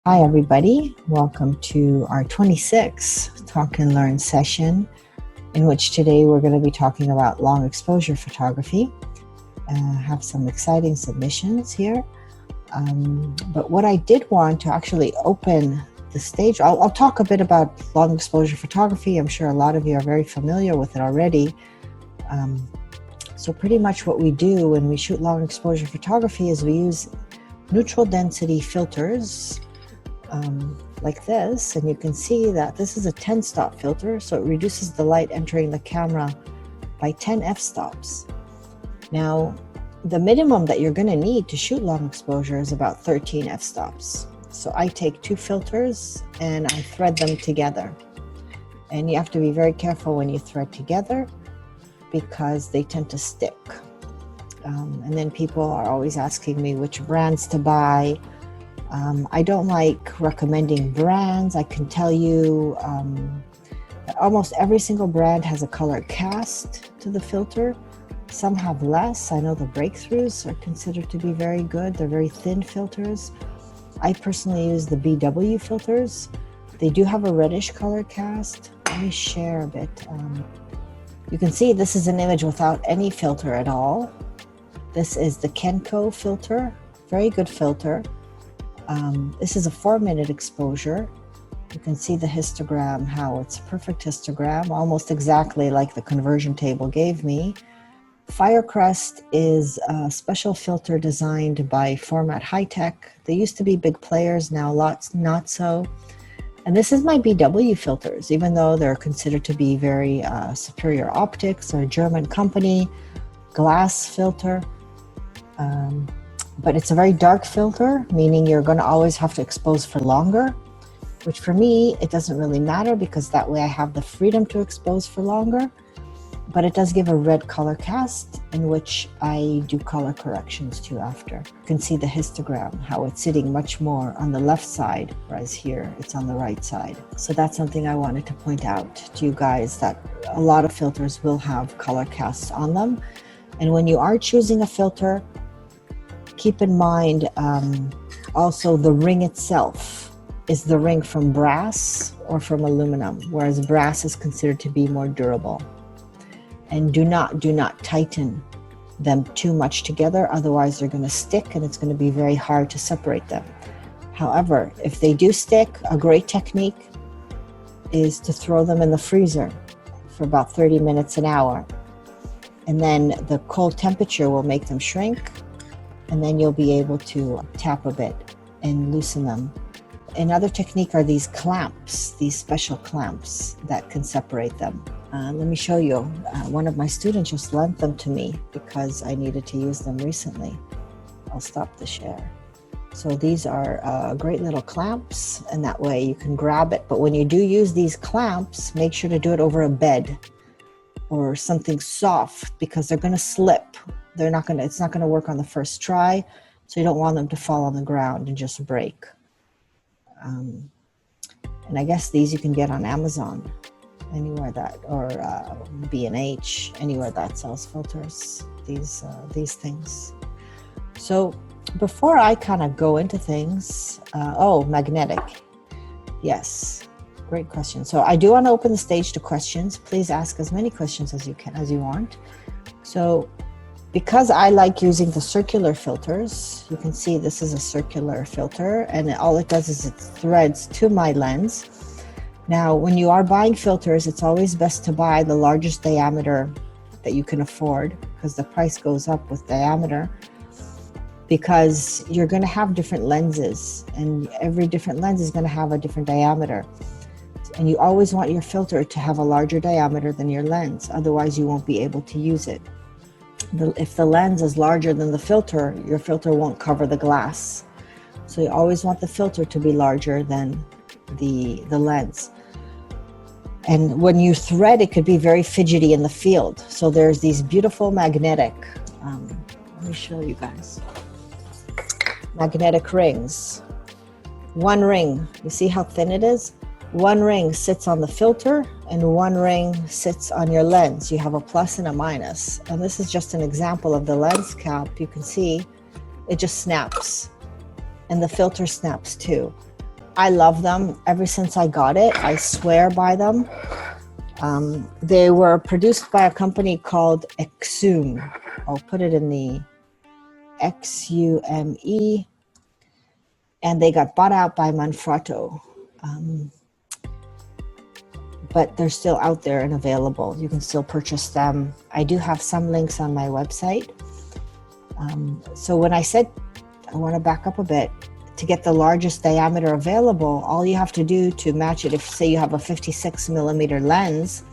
Hi, everybody. Welcome to our 26th Talk and Learn session, in which today we're going to be talking about long exposure photography. Have some exciting submissions here. But what I did want to actually open the stage, I'll talk a bit about long exposure photography. I'm sure a lot of you are very familiar with it already. So pretty much what we do when we shoot long exposure photography is we use neutral density filters like this, and you can see that this is a 10-stop filter, so it reduces the light entering the camera by 10 f-stops. Now, the minimum that you're going to need to shoot long exposure is about 13 f-stops. So I take two filters and I thread them together. And you have to be very careful when you thread together because they tend to stick. And then people are always asking me which brands to buy. I don't like recommending brands. I can tell you that almost every single brand has a color cast to the filter. Some have less. I know the breakthroughs are considered to be very good. They're very thin filters. I personally use the BW filters. They do have a reddish color cast. Let me share a bit. You can see this is an image without any filter at all. This is the Kenko filter, very good filter. This is a 4-minute exposure. You can see the histogram, how it's a perfect histogram, almost exactly like the conversion table gave me. Firecrest is a special filter designed by Format High Tech. They used to be big players, now lots not so. And this is my BW filters, even though they're considered to be very superior optics. They're a German company, glass filter. But it's a very dark filter, meaning you're going to always have to expose for longer, which for me, it doesn't really matter because that way I have the freedom to expose for longer. But it does give a red color cast in which I do color corrections to after. You can see the histogram, how it's sitting much more on the left side, whereas here it's on the right side. So that's something I wanted to point out to you guys, that a lot of filters will have color casts on them. And when you are choosing a filter, keep in mind also the ring itself. Is the ring from brass or from aluminum? Whereas brass is considered to be more durable. And do not tighten them too much together, otherwise they're going to stick and it's going to be very hard to separate them. However, if they do stick, a great technique is to throw them in the freezer for about 30 minutes, an hour. And then the cold temperature will make them shrink, and then you'll be able to tap a bit and loosen them. Another technique are these clamps, these special clamps that can separate them. Let me show you. One of my students just lent them to me because I needed to use them recently. I'll stop the share. So these are great little clamps, and that way you can grab it. But when you do use these clamps, make sure to do it over a bed or something soft because they're going to slip. It's not going to work on the first try, so you don't want them to fall on the ground and just break. And I guess these you can get on Amazon, anywhere that, or B&H, anywhere that sells filters, these things. So before I kind of go into things, magnetic. Yes, great question. So I do want to open the stage to questions. Please ask as many questions as you want. So because I like using the circular filters, you can see this is a circular filter, and all it does is it threads to my lens. Now, when you are buying filters, it's always best to buy the largest diameter that you can afford because the price goes up with diameter, because you're going to have different lenses and every different lens is going to have a different diameter. And you always want your filter to have a larger diameter than your lens, otherwise you won't be able to use it. If the lens is larger than the filter, your filter won't cover the glass. So you always want the filter to be larger than the lens. And when you thread, it could be very fidgety in the field. So there's these beautiful magnetic, let me show you guys, magnetic rings. One ring, you see how thin it is? One ring sits on the filter and one ring sits on your lens. You have a plus and a minus. And this is just an example of the lens cap. You can see it just snaps and the filter snaps too. I love them. Ever since I got it, I swear by them. They were produced by a company called Exume. I'll put it in the Xume, and they got bought out by Manfrotto. But they're still out there and available. You can still purchase them. I do have some links on my website. So when I said, I want to back up a bit, to get the largest diameter available, all you have to do to match it, if say you have a 56 millimeter lens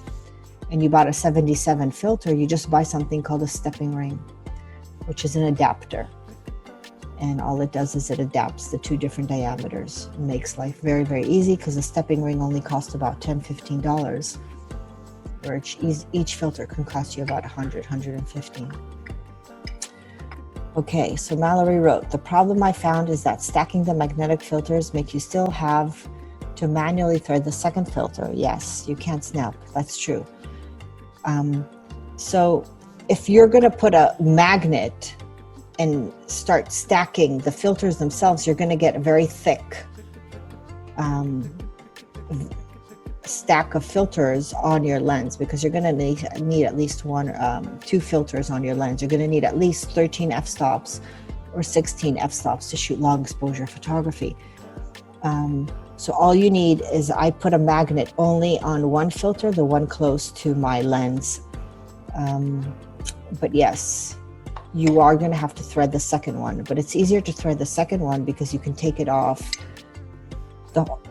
and you bought a 77 filter, you just buy something called a stepping ring, which is an adapter. And all it does is it adapts the two different diameters. It makes life very, very easy because a stepping ring only costs about $10, $15, where each filter can cost you about $100, $115. Okay, so Mallory wrote, the problem I found is that stacking the magnetic filters make you still have to manually thread the second filter. Yes, you can't snap, that's true. So if you're gonna put a magnet and start stacking the filters themselves, you're gonna get a very thick stack of filters on your lens, because you're going to need at least two filters on your lens. You're going to need at least 13 f-stops or 16 f-stops to shoot long exposure photography. So all you need is, I put a magnet only on one filter, the one close to my lens. But yes, you are going to have to thread the second one, but it's easier to thread the second one because you can take it off.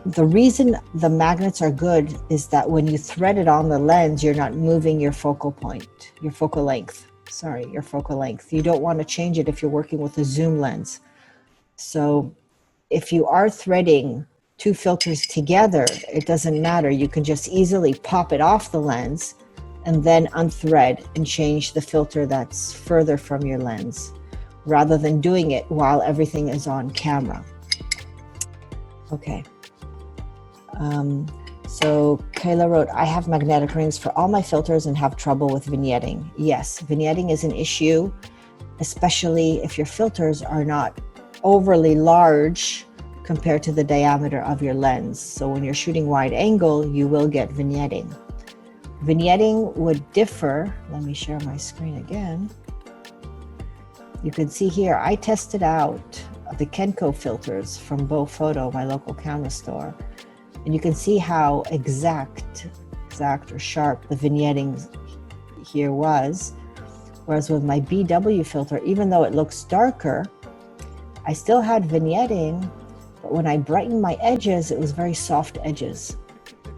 The reason the magnets are good is that when you thread it on the lens, you're not moving your focal point, your focal length. You don't want to change it if you're working with a zoom lens. So if you are threading two filters together, it doesn't matter. You can just easily pop it off the lens and then unthread and change the filter that's further from your lens, rather than doing it while everything is on camera. Okay. So Kayla wrote, I have magnetic rings for all my filters and have trouble with vignetting. Yes, vignetting is an issue, especially if your filters are not overly large compared to the diameter of your lens. So when you're shooting wide angle, you will get vignetting. Vignetting would differ. Let me share my screen again. You can see here, I tested out the Kenko filters from Bow Photo, my local camera store. And you can see how exact or sharp the vignetting here was. Whereas with my BW filter, even though it looks darker, I still had vignetting, but when I brightened my edges, it was very soft edges.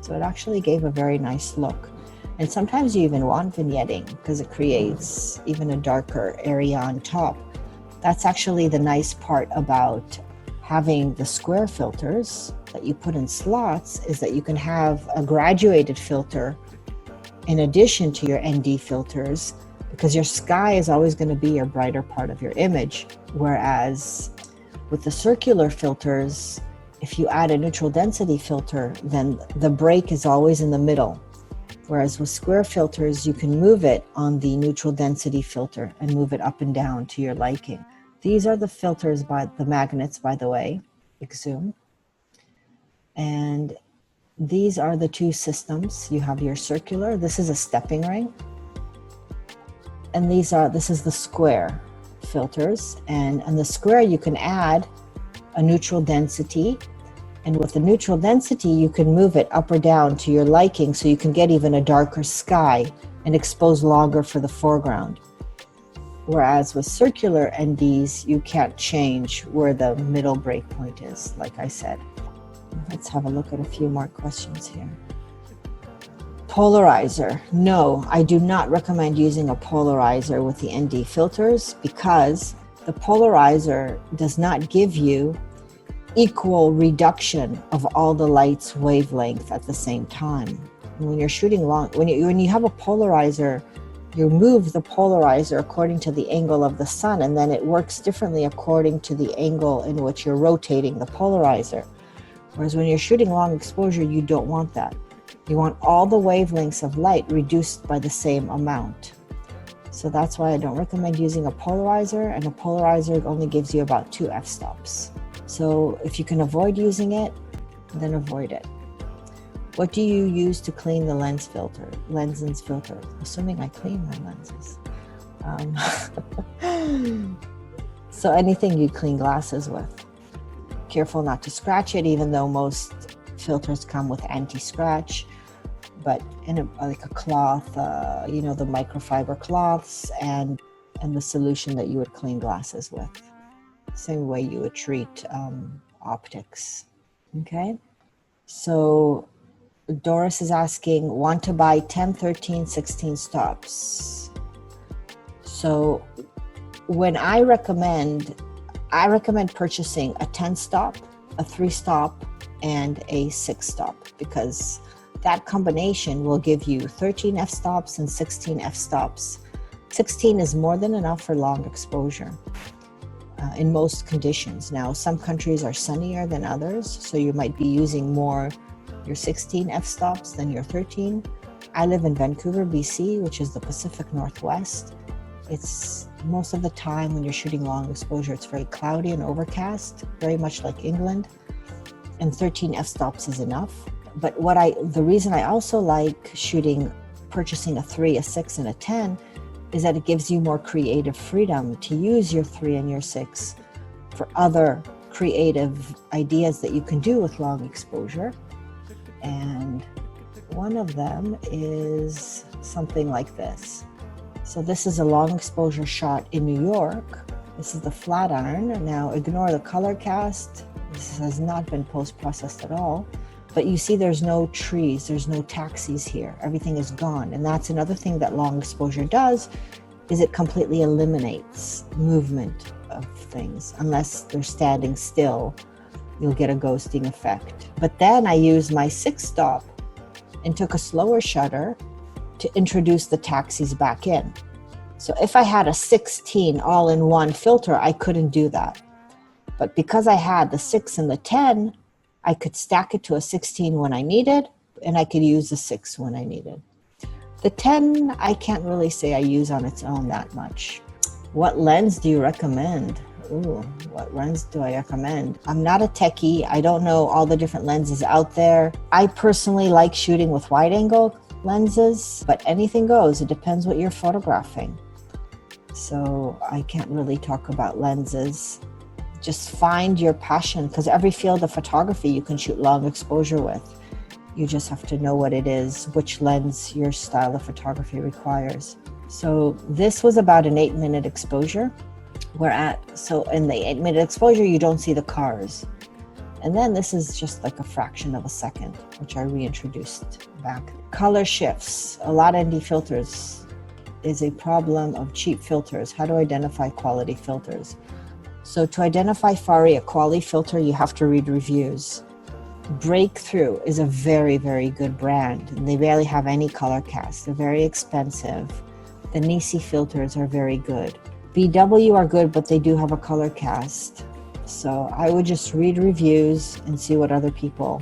So it actually gave a very nice look. And sometimes you even want vignetting because it creates even a darker area on top. That's actually the nice part about having the square filters that you put in slots, is that you can have a graduated filter in addition to your ND filters, because your sky is always going to be your brighter part of your image. Whereas with the circular filters, if you add a neutral density filter, then the break is always in the middle. Whereas with square filters, you can move it on the neutral density filter and move it up and down to your liking. These are the filters, by the magnets, by the way, Exume. And these are the two systems. You have your circular, this is a stepping ring. And this is the square filters. And on the square, you can add a neutral density. And with the neutral density, you can move it up or down to your liking, so you can get even a darker sky and expose longer for the foreground. Whereas with circular NDs, you can't change where the middle break point is, like I said. Let's have a look at a few more questions here. Polarizer. No, I do not recommend using a polarizer with the ND filters, because the polarizer does not give you equal reduction of all the light's wavelength at the same time. When you're shooting long, when you have a polarizer, you move the polarizer according to the angle of the sun, and then it works differently according to the angle in which you're rotating the polarizer. Whereas when you're shooting long exposure, you don't want that. You want all the wavelengths of light reduced by the same amount. So that's why I don't recommend using a polarizer, and a polarizer only gives you about 2 f-stops. So if you can avoid using it, then avoid it. What do you use to clean the lens filter? Assuming I clean my lenses. So anything you clean glasses with. Careful not to scratch it, even though most filters come with anti-scratch. But in like a cloth, the microfiber cloths and the solution that you would clean glasses with. Same way you would treat optics. Okay, so Doris is asking, want to buy 10, 13, 16 stops. So when I recommend purchasing a 10 stop, a 3 stop, and a 6 stop, because that combination will give you 13 f-stops and 16 f-stops. 16 is more than enough for long exposure in most conditions. Now, some countries are sunnier than others, so you might be using more your 16 f-stops than your 13. I live in Vancouver, BC, which is the Pacific Northwest. It's most of the time when you're shooting long exposure, it's very cloudy and overcast, very much like England, and 13 f-stops is enough. But the reason I also like purchasing a 3, a 6, and a 10 is that it gives you more creative freedom to use your 3 and your 6 for other creative ideas that you can do with long exposure. And one of them is something like this. So this is a long exposure shot in New York. This is the flat iron. Now ignore the color cast. This has not been post-processed at all. But you see there's no trees, there's no taxis here. Everything is gone. And that's another thing that long exposure does, is it completely eliminates movement of things. Unless they're standing still, you'll get a ghosting effect. But then I used my 6 stop and took a slower shutter to introduce the taxis back in. So if I had a 16 all-in-one filter, I couldn't do that. But because I had the 6 and the 10, I could stack it to a 16 when I needed, and I could use the 6 when I needed. The 10, I can't really say I use on its own that much. What lens do you recommend? Ooh, what lens do I recommend? I'm not a techie. I don't know all the different lenses out there. I personally like shooting with wide angle lenses, but anything goes. It depends what you're photographing. So I can't really talk about lenses. Just find your passion, because every field of photography you can shoot long exposure with. You just have to know what it is, which lens your style of photography requires. So this was about an 8-minute exposure. So in the 8-minute exposure, you don't see the cars. And then this is just like a fraction of a second, which I reintroduced back. Color shifts. A lot of ND filters is a problem of cheap filters. How to identify quality filters? So to identify a quality filter, you have to read reviews. Breakthrough is a very, very good brand. And they barely have any color cast. They're very expensive. The Nisi filters are very good. BW are good, but they do have a color cast. So I would just read reviews and see what other people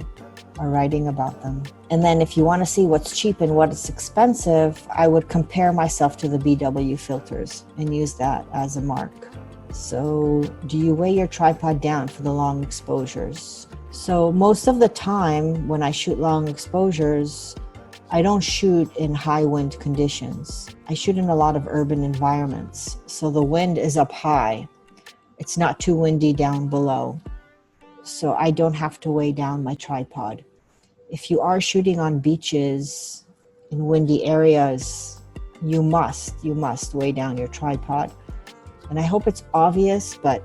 are writing about them. And then if you want to see what's cheap and what's expensive, I would compare myself to the BW filters and use that as a mark. So do you weigh your tripod down for the long exposures? So most of the time when I shoot long exposures, I don't shoot in high wind conditions. I shoot in a lot of urban environments. So the wind is up high. It's not too windy down below. So I don't have to weigh down my tripod. If you are shooting on beaches in windy areas, you must weigh down your tripod. And I hope it's obvious, but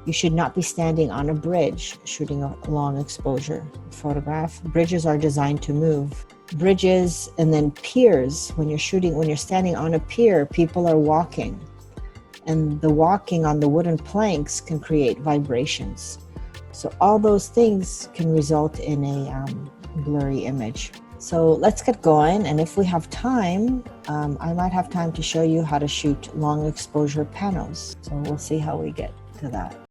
you should not be standing on a bridge shooting a long exposure photograph. Bridges are designed to move. Bridges and then piers, when you're standing on a pier, people are walking. And the walking on the wooden planks can create vibrations. So all those things can result in a blurry image. So let's get going, and if we have time, I might have time to show you how to shoot long exposure panos. So we'll see how we get to that.